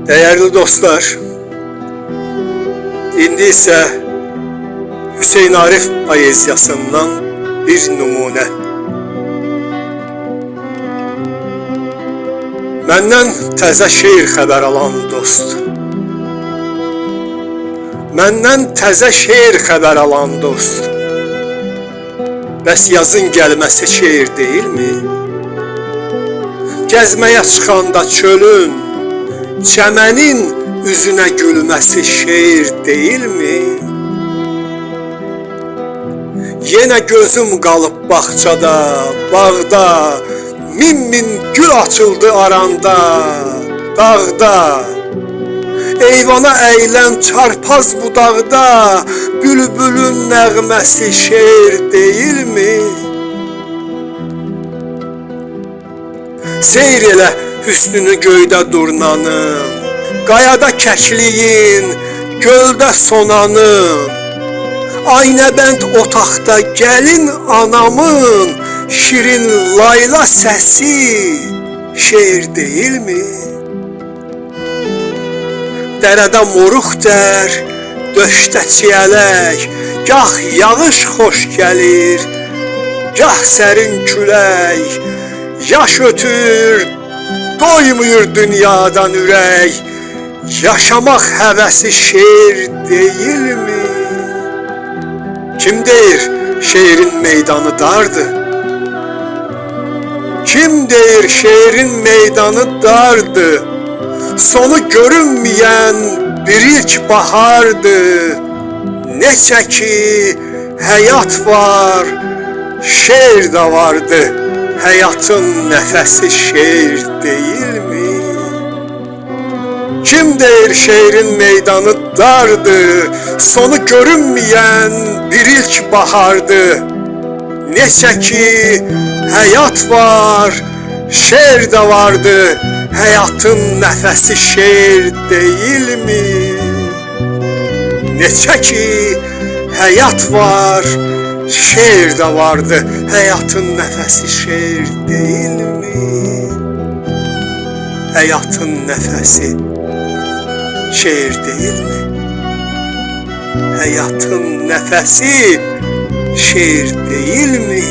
Değerli dostlar, indi ise Hüseyin Arif poeziyasından bir numune. Məndən təzə şeir xəbər alan dost. Məndən təzə şeir xəbər alan dost. Bəs yazın gəlməsi şeir deyilmi? Gəzməyə çıxanda çölün, çəmənin üzünə gülməsi şeir deyilmi? Yenə gözüm qalıb bağçada, bağda, min gül açıldı aranda, dağda. Eyvana əylən çarpaz budaqda, bülbülün nəğməsi şeir deyilmi? Seyr elə hüsnünü göydə durnanın, qayada kəkliyin, göldə sonanın. Aynəbənd otaqda gəlin anamın, şirin layla səsi şeir deyilmi? Dərədə moruq dər, döşdə çiyələk, gah yağış xoş gəlir, gah sərin külək. Yaş ötür, doymuyur dünyadan ürək, yaşamaq həvəsi şeir deyilmi? Kim deyir şeirin meydanı dardır? Kim deyir şeirin meydanı dardır? Sonu görünməyən bir ilk bahardı. Neçə ki həyat var, şeir də vardı. Həyatın nəfəsi şeir deyilmi? Kim deyir şeirin meydanı dardır? Sonu görünməyən bir ilk bahardı. Neçə ki həyat var, şeir də vardı. Həyatın nəfəsi şeir deyilmi? Neçə ki həyat var, şeir də vardı. Həyatın nəfəsi şeir deyilmi? Həyatın nəfəsi şeir deyilmi? Həyatın nəfəsi şeir deyilmi?